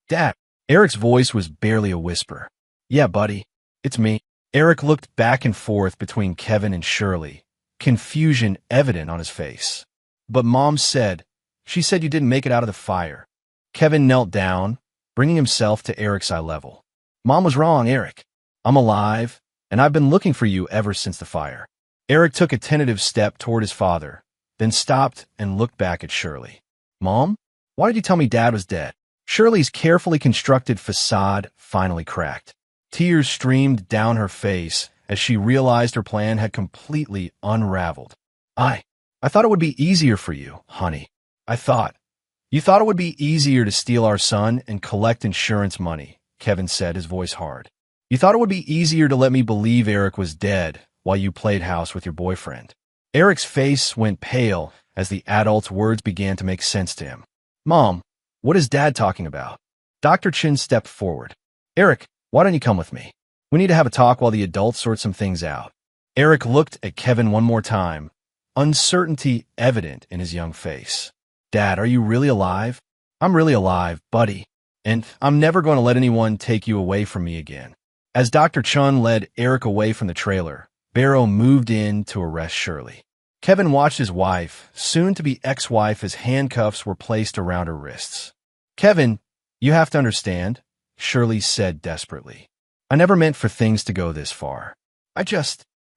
"Dad." Eric's voice was barely a whisper. "Yeah, buddy, it's me." Eric looked back and forth between Kevin and Shirley, confusion evident on his face. "But Mom said, she said you didn't make it out of the fire." Kevin knelt down, bringing himself to Eric's eye level. "Mom was wrong, Eric. I'm alive, and I've been looking for you ever since the fire." Eric took a tentative step toward his father, then stopped and looked back at Shirley. "Mom, why did you tell me Dad was dead?" Shirley's carefully constructed facade finally cracked. Tears streamed down her face as she realized her plan had completely unraveled. I thought it would be easier for you, honey. You thought it would be easier to steal our son and collect insurance money," Kevin said, his voice hard. "You thought it would be easier to let me believe Eric was dead while you played house with your boyfriend." Eric's face went pale as the adult's words began to make sense to him. "Mom, what is Dad talking about?" Dr. Chin stepped forward. "Eric, why don't you come with me? We need to have a talk while the adults sort some things out." Eric looked at Kevin one more time, uncertainty evident in his young face. "Dad, are you really alive?" "I'm really alive, buddy. And I'm never going to let anyone take you away from me again." As Dr. Chun led Eric away from the trailer, Barrow moved in to arrest Shirley. Kevin watched his wife, soon-to-be ex-wife, as handcuffs were placed around her wrists. "Kevin, you have to understand," Shirley said desperately. "I never meant for things to go this far. I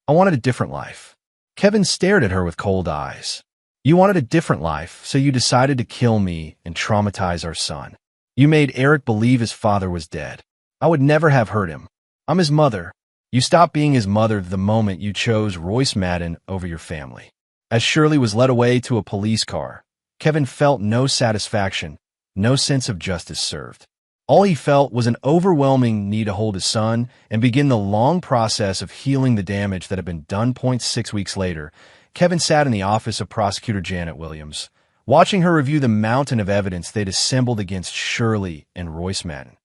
wanted a different life." Kevin stared at her with cold eyes. "You wanted a different life, so you decided to kill me and traumatize our son. You made Eric believe his father was dead. I would never have hurt him. I'm his mother. You stopped being his mother the moment you chose Royce Madden over your family." As Shirley was led away to a police car, Kevin felt no satisfaction, no sense of justice served. All he felt was an overwhelming need to hold his son and begin the long process of healing the damage that had been done. 6 weeks later, Kevin sat in the office of Prosecutor Janet Williams, watching her review the mountain of evidence they'd assembled against Shirley and Royce Madden.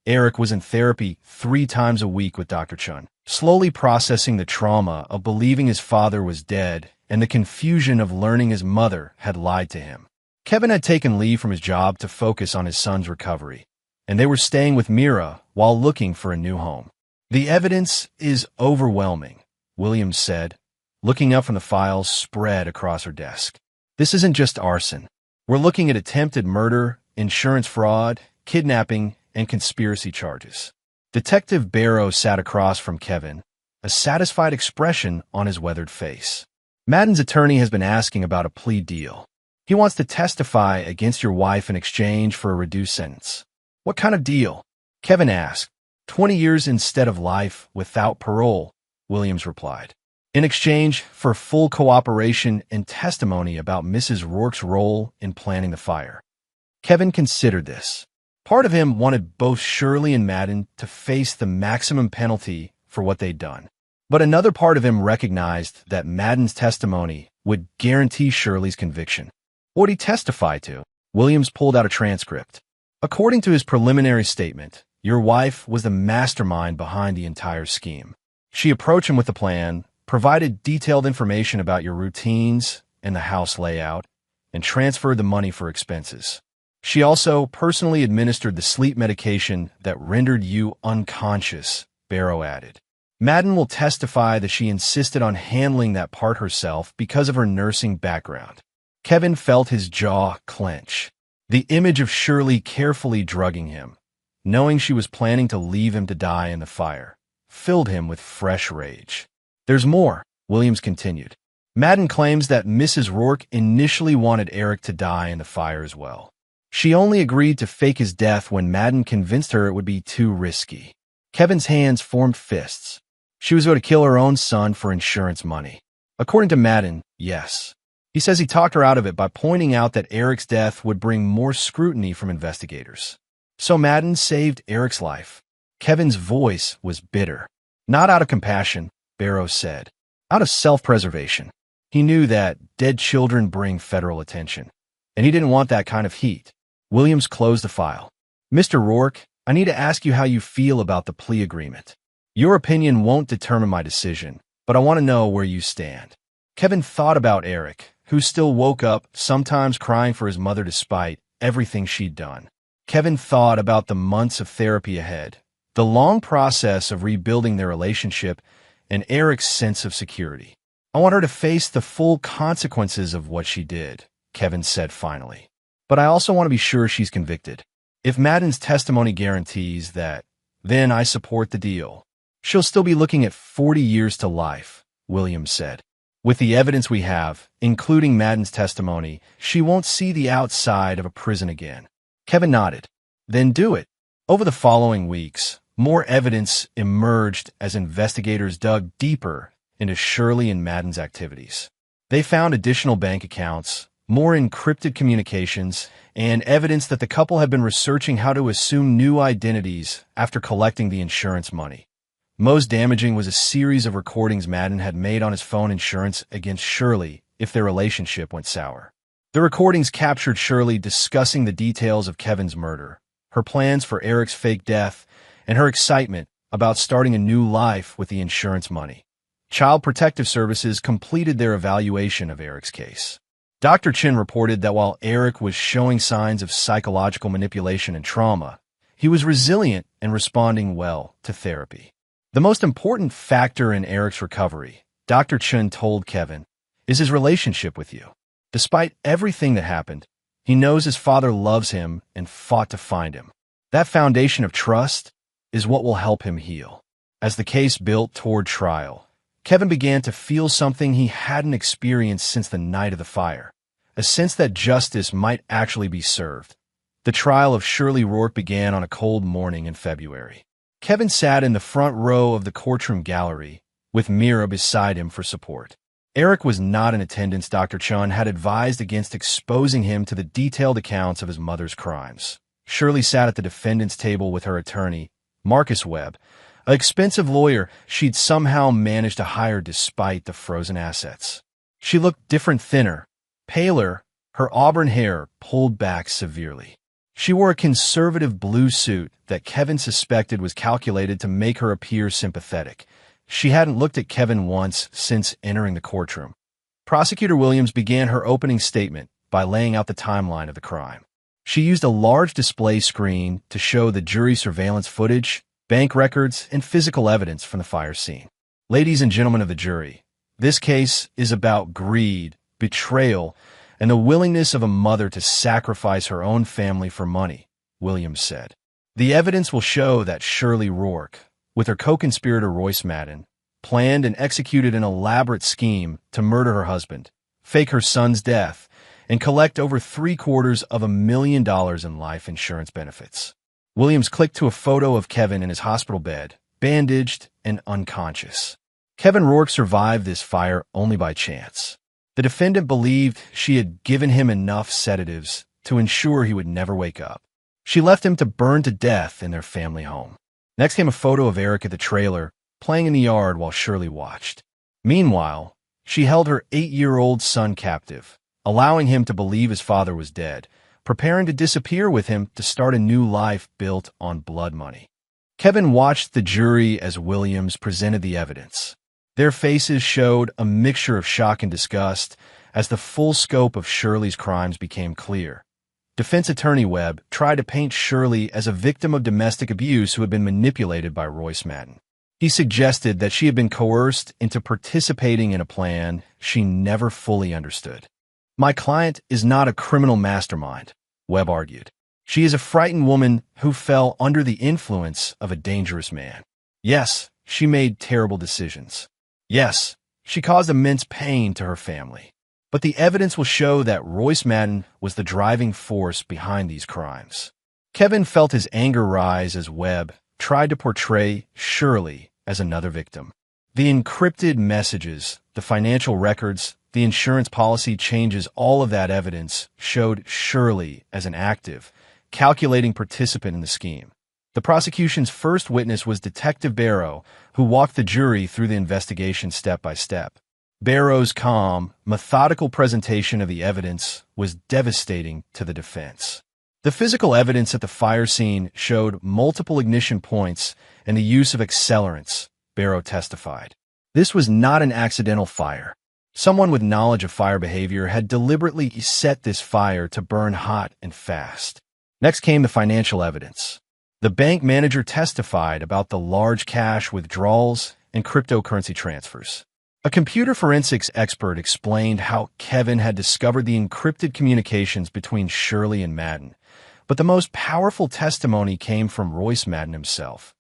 Eric was in therapy 3 times a week with Dr. Chun, slowly processing the trauma of believing his father was dead and the confusion of learning his mother had lied to him. Kevin had taken leave from his job to focus on his son's recovery, and they were staying with Mira while looking for a new home. "The evidence is overwhelming," Williams said, looking up from the files spread across her desk. "This isn't just arson. We're looking at attempted murder, insurance fraud, kidnapping, and conspiracy charges." Detective Barrow sat across from Kevin, a satisfied expression on his weathered face. "Madden's attorney has been asking about a plea deal. He wants to testify against your wife in exchange for a reduced sentence." "What kind of deal?" Kevin asked. 20 years instead of life without parole," Williams replied. "In exchange for full cooperation and testimony about Mrs. Rourke's role in planning the fire." Kevin considered this. Part of him wanted both Shirley and Madden to face the maximum penalty for what they'd done. But another part of him recognized that Madden's testimony would guarantee Shirley's conviction. What would he testify to? Williams pulled out a transcript. "According to his preliminary statement, your wife was the mastermind behind the entire scheme. She approached him with a plan, provided detailed information about your routines and the house layout, and transferred the money for expenses. She also personally administered the sleep medication that rendered you unconscious," Barrow added. "Madden will testify that she insisted on handling that part herself because of her nursing background." Kevin felt his jaw clench. The image of Shirley carefully drugging him, knowing she was planning to leave him to die in the fire, filled him with fresh rage. "There's more," Williams continued. "Madden claims that Mrs. Rourke initially wanted Eric to die in the fire as well. She only agreed to fake his death when Madden convinced her it would be too risky." Kevin's hands formed fists. She was going to kill her own son for insurance money. According to Madden, yes. He says he talked her out of it by pointing out that Eric's death would bring more scrutiny from investigators. So Madden saved Eric's life. Kevin's voice was bitter. "Not out of compassion," Barrow said. "Out of self-preservation. He knew that dead children bring federal attention, and he didn't want that kind of heat." Williams closed the file. "Mr. Rourke, I need to ask you how you feel about the plea agreement. Your opinion won't determine my decision, but I want to know where you stand." Kevin thought about Eric, who still woke up, sometimes crying for his mother despite everything she'd done. Kevin thought about the months of therapy ahead, the long process of rebuilding their relationship, and Eric's sense of security. "I want her to face the full consequences of what she did," Kevin said finally. "But I also want to be sure she's convicted. If Madden's testimony guarantees that, then I support the deal. She'll still be looking at 40 years to life," Williams said. "With the evidence we have, including Madden's testimony, she won't see the outside of a prison again." Kevin nodded. "Then do it." Over the following weeks, more evidence emerged as investigators dug deeper into Shirley and Madden's activities. They found additional bank accounts, more encrypted communications, and evidence that the couple had been researching how to assume new identities after collecting the insurance money. Most damaging was a series of recordings Madden had made on his phone insurance against Shirley if their relationship went sour. The recordings captured Shirley discussing the details of Kevin's murder, her plans for Eric's fake death, and her excitement about starting a new life with the insurance money. Child Protective Services completed their evaluation of Eric's case. Dr. Chin reported that while Eric was showing signs of psychological manipulation and trauma, he was resilient and responding well to therapy. "The most important factor in Eric's recovery," Dr. Chin told Kevin, "is his relationship with you. Despite everything that happened, he knows his father loves him and fought to find him. That foundation of trust is what will help him heal." As the case built toward trial, Kevin began to feel something he hadn't experienced since the night of the fire, a sense that justice might actually be served. The trial of Shirley Rourke began on a cold morning in February. Kevin sat in the front row of the courtroom gallery, with Mira beside him for support. Eric was not in attendance. Dr. Chun had advised against exposing him to the detailed accounts of his mother's crimes. Shirley sat at the defendant's table with her attorney, Marcus Webb, an expensive lawyer she'd somehow managed to hire despite the frozen assets. She looked different, thinner, paler, her auburn hair pulled back severely. She wore a conservative blue suit that Kevin suspected was calculated to make her appear sympathetic. She hadn't looked at Kevin once since entering the courtroom. Prosecutor Williams began her opening statement by laying out the timeline of the crime. She used a large display screen to show the jury surveillance footage, bank records, and physical evidence from the fire scene. "Ladies and gentlemen of the jury, this case is about greed, betrayal, and the willingness of a mother to sacrifice her own family for money," Williams said. "The evidence will show that Shirley Rourke, with her co-conspirator Royce Madden, planned and executed an elaborate scheme to murder her husband, fake her son's death, and collect over $750,000 in life insurance benefits." Williams clicked to a photo of Kevin in his hospital bed, bandaged and unconscious. Kevin Rourke survived this fire only by chance. The defendant believed she had given him enough sedatives to ensure he would never wake up. She left him to burn to death in their family home. Next came a photo of Eric at the trailer, playing in the yard while Shirley watched. Meanwhile, she held her 8-year-old son captive, allowing him to believe his father was dead, preparing to disappear with him to start a new life built on blood money. Kevin watched the jury as Williams presented the evidence. Their faces showed a mixture of shock and disgust as the full scope of Shirley's crimes became clear. Defense attorney Webb tried to paint Shirley as a victim of domestic abuse who had been manipulated by Royce Madden. He suggested that she had been coerced into participating in a plan she never fully understood. "My client is not a criminal mastermind," Webb argued. She is a frightened woman who fell under the influence of a dangerous man. Yes, she made terrible decisions. Yes, she caused immense pain to her family. But the evidence will show that Royce Madden was the driving force behind these crimes. Kevin felt his anger rise as Webb tried to portray Shirley as another victim. The encrypted messages, the financial records, the insurance policy changes, all of that evidence showed Shirley as an active, calculating participant in the scheme. The prosecution's first witness was Detective Barrow, who walked the jury through the investigation step by step. Barrow's calm, methodical presentation of the evidence was devastating to the defense. The physical evidence at the fire scene showed multiple ignition points and the use of accelerants, Barrow testified. This was not an accidental fire. Someone with knowledge of fire behavior had deliberately set this fire to burn hot and fast. Next came the financial evidence. The bank manager testified about the large cash withdrawals and cryptocurrency transfers. A computer forensics expert explained how Kevin had discovered the encrypted communications between Shirley and Madden. But the most powerful testimony came from Royce Madden himself.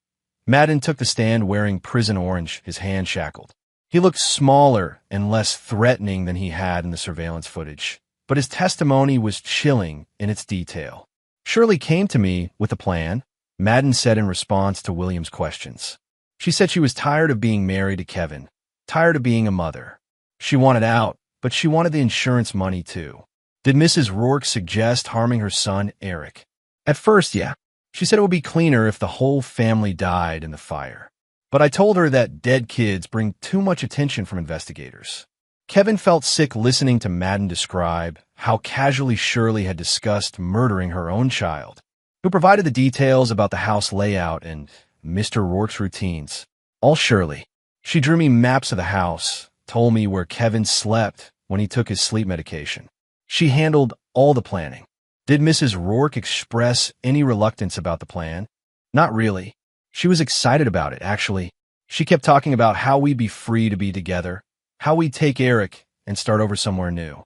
Madden took the stand wearing prison orange, his hand shackled. He looked smaller and less threatening than he had in the surveillance footage, but his testimony was chilling in its detail. Shirley came to me with a plan, Madden said in response to Williams' questions. She said she was tired of being married to Kevin, tired of being a mother. She wanted out, but she wanted the insurance money too. Did Mrs. Rourke suggest harming her son, Eric? At first, yeah. She said it would be cleaner if the whole family died in the fire. But I told her that dead kids bring too much attention from investigators. Kevin felt sick listening to Madden describe how casually Shirley had discussed murdering her own child, who provided the details about the house layout and Mr. Rourke's routines. All Shirley. She drew me maps of the house, told me where Kevin slept when he took his sleep medication. She handled all the planning. Did Mrs. Rourke express any reluctance about the plan? Not really. She was excited about it, actually. She kept talking about how we'd be free to be together, how we'd take Eric and start over somewhere new.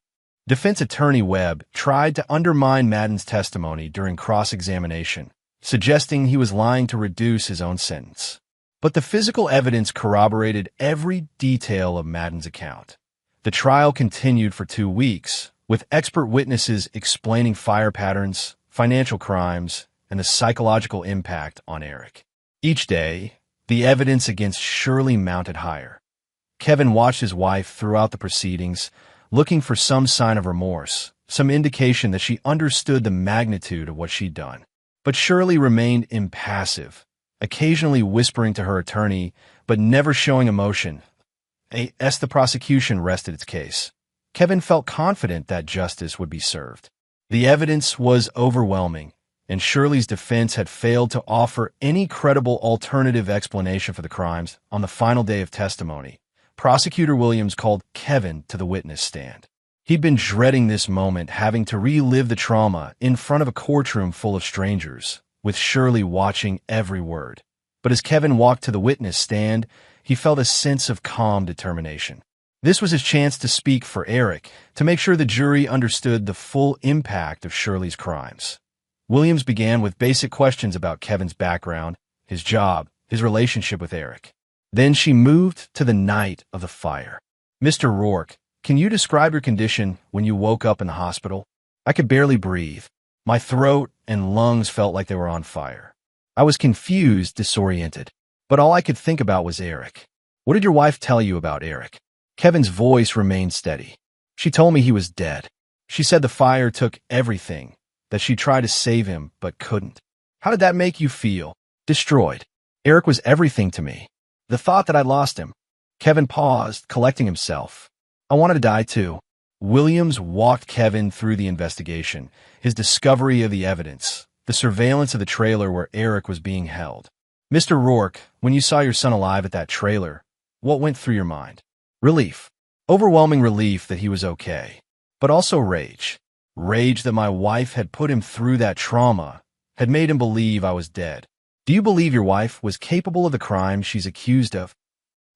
Defense attorney Webb tried to undermine Madden's testimony during cross-examination, suggesting he was lying to reduce his own sentence. But the physical evidence corroborated every detail of Madden's account. The trial continued for 2 weeks, with expert witnesses explaining fire patterns, financial crimes, and the psychological impact on Eric. Each day, the evidence against Shirley mounted higher. Kevin watched his wife throughout the proceedings, looking for some sign of remorse, some indication that she understood the magnitude of what she'd done. But Shirley remained impassive, occasionally whispering to her attorney, but never showing emotion. As the prosecution rested its case, Kevin felt confident that justice would be served. The evidence was overwhelming, and Shirley's defense had failed to offer any credible alternative explanation for the crimes. On the final day of testimony, Prosecutor Williams called Kevin to the witness stand. He'd been dreading this moment, having to relive the trauma in front of a courtroom full of strangers, with Shirley watching every word. But as Kevin walked to the witness stand, he felt a sense of calm determination. This was his chance to speak for Eric, to make sure the jury understood the full impact of Shirley's crimes. Williams began with basic questions about Kevin's background, his job, his relationship with Eric. Then she moved to the night of the fire. Mr. Rourke, can you describe your condition when you woke up in the hospital? I could barely breathe. My throat and lungs felt like they were on fire. I was confused, disoriented, but all I could think about was Eric. What did your wife tell you about Eric? Kevin's voice remained steady. She told me he was dead. She said the fire took everything, that she tried to save him but couldn't. How did that make you feel? Destroyed. Eric was everything to me. The thought that I lost him. Kevin paused, collecting himself. I wanted to die too. Williams walked Kevin through the investigation, his discovery of the evidence, the surveillance of the trailer where Eric was being held. Mr. Rourke, when you saw your son alive at that trailer, what went through your mind? Relief. Overwhelming relief that he was okay. But also rage. Rage that my wife had put him through that trauma, had made him believe I was dead. Do you believe your wife was capable of the crime she's accused of?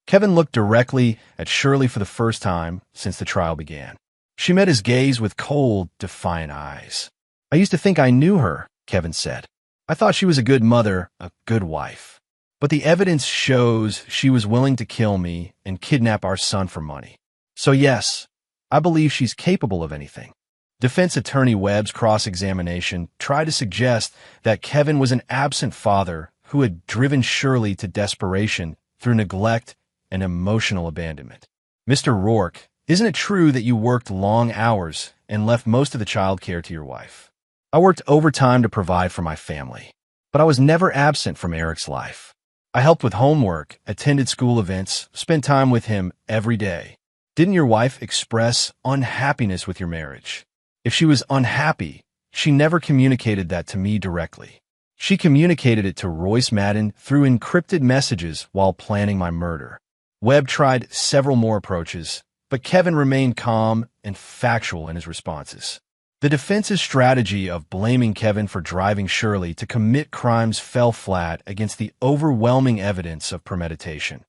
Kevin looked directly at Shirley for the first time since the trial began. She met his gaze with cold, defiant eyes. I used to think I knew her, Kevin said. I thought she was a good mother, a good wife. But the evidence shows she was willing to kill me and kidnap our son for money. So yes, I believe she's capable of anything. Defense attorney Webb's cross-examination tried to suggest that Kevin was an absent father who had driven Shirley to desperation through neglect and emotional abandonment. Mr. Rourke, isn't it true that you worked long hours and left most of the child care to your wife? I worked overtime to provide for my family, but I was never absent from Eric's life. I helped with homework, attended school events, spent time with him every day. Didn't your wife express unhappiness with your marriage? If she was unhappy, she never communicated that to me directly. She communicated it to Royce Madden through encrypted messages while planning my murder. Webb tried several more approaches, but Kevin remained calm and factual in his responses. The defense's strategy of blaming Kevin for driving Shirley to commit crimes fell flat against the overwhelming evidence of premeditation.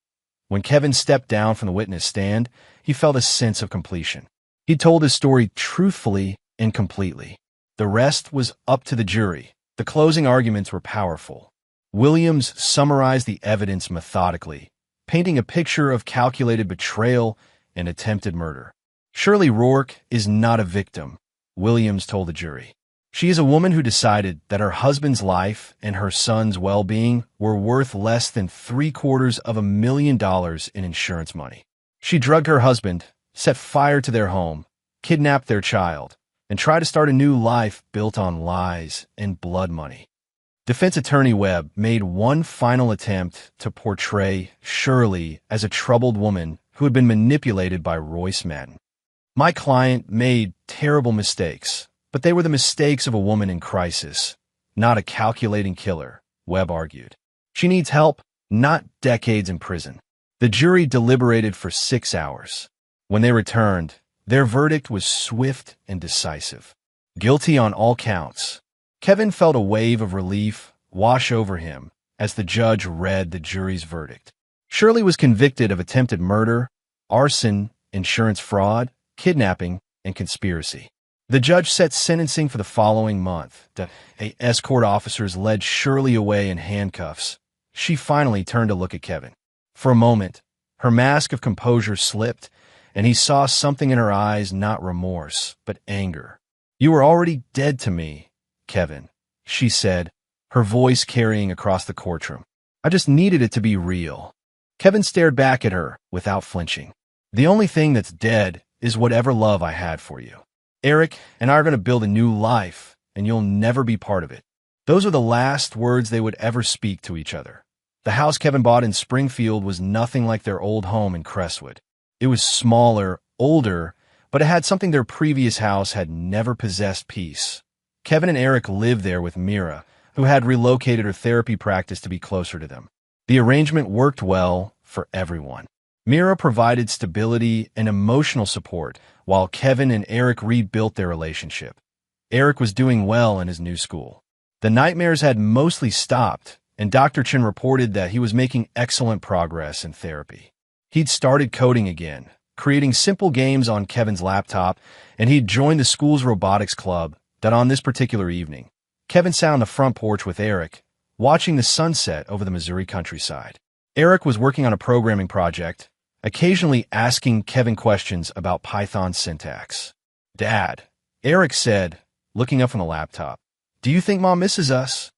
When Kevin stepped down from the witness stand, he felt a sense of completion. He told his story truthfully and completely. The rest was up to the jury. The closing arguments were powerful. Williams summarized the evidence methodically, painting a picture of calculated betrayal and attempted murder. Shirley Rourke is not a victim, Williams told the jury. She is a woman who decided that her husband's life and her son's well-being were worth less than $750,000 in insurance money. She drugged her husband, set fire to their home, kidnapped their child, and tried to start a new life built on lies and blood money. Defense attorney Webb made one final attempt to portray Shirley as a troubled woman who had been manipulated by Royce Madden. My client made terrible mistakes, but they were the mistakes of a woman in crisis, not a calculating killer, Webb argued. She needs help, not decades in prison. The jury deliberated for 6 hours. When they returned, their verdict was swift and decisive. Guilty on all counts. Kevin felt a wave of relief wash over him as the judge read the jury's verdict. Shirley was convicted of attempted murder, arson, insurance fraud, kidnapping, and conspiracy. The judge set sentencing for the following month. Escort officers led Shirley away in handcuffs. She finally turned to look at Kevin. For a moment, her mask of composure slipped, and he saw something in her eyes, not remorse, but anger. You were already dead to me, Kevin, she said, her voice carrying across the courtroom. I just needed it to be real. Kevin stared back at her without flinching. The only thing that's dead is whatever love I had for you. Eric and I are going to build a new life, and you'll never be part of it. Those are the last words they would ever speak to each other. The house Kevin bought in Springfield was nothing like their old home in Crestwood. It was smaller, older, but it had something their previous house had never possessed: peace. Kevin and Eric lived there with Mira, who had relocated her therapy practice to be closer to them. The arrangement worked well for everyone. Mira provided stability and emotional support, while Kevin and Eric rebuilt their relationship. Eric was doing well in his new school. The nightmares had mostly stopped, and Dr. Chin reported that he was making excellent progress in therapy. He'd started coding again, creating simple games on Kevin's laptop, and he'd joined the school's robotics club. That on this particular evening, Kevin sat on the front porch with Eric, watching the sunset over the Missouri countryside. Eric was working on a programming project, occasionally asking Kevin questions about Python syntax. Dad, Eric said, looking up from the laptop, do you think Mom misses us?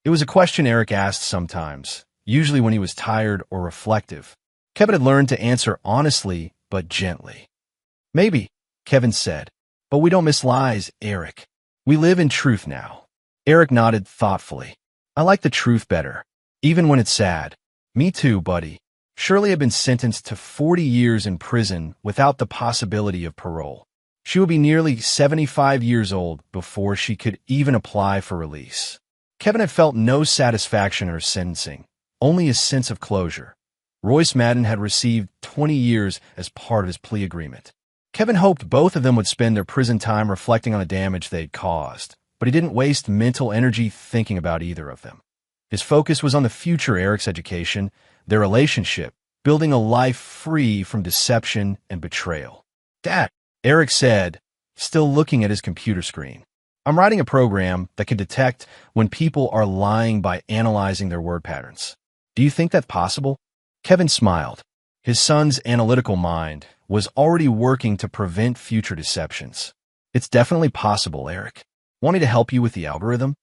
It was a question Eric asked sometimes, usually when he was tired or reflective. Kevin had learned to answer honestly but gently. Maybe, Kevin said, but we don't miss lies, Eric. We live in truth now. Eric nodded thoughtfully. I like the truth better, even when it's sad. Me too, buddy. Shirley had been sentenced to 40 years in prison without the possibility of parole. She would be nearly 75 years old before she could even apply for release. Kevin had felt no satisfaction in her sentencing, only a sense of closure. Royce Madden had received 20 years as part of his plea agreement. Kevin hoped both of them would spend their prison time reflecting on the damage they'd caused, but he didn't waste mental energy thinking about either of them. His focus was on the future: Eric's education, their relationship, building a life free from deception and betrayal. Dad, Eric said, still looking at his computer screen, I'm writing a program that can detect when people are lying by analyzing their word patterns. Do you think that's possible? Kevin smiled. His son's analytical mind was already working to prevent future deceptions. It's definitely possible, Eric. Want me to help you with the algorithm?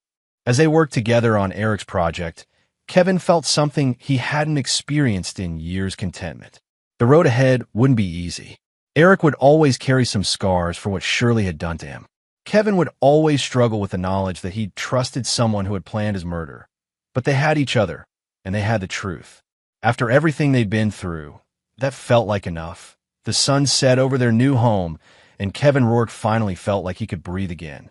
As they worked together on Eric's project, Kevin felt something he hadn't experienced in years: contentment. The road ahead wouldn't be easy. Eric would always carry some scars for what Shirley had done to him. Kevin would always struggle with the knowledge that he'd trusted someone who had planned his murder. But they had each other, and they had the truth. After everything they'd been through, that felt like enough. The sun set over their new home, and Kevin Rourke finally felt like he could breathe again.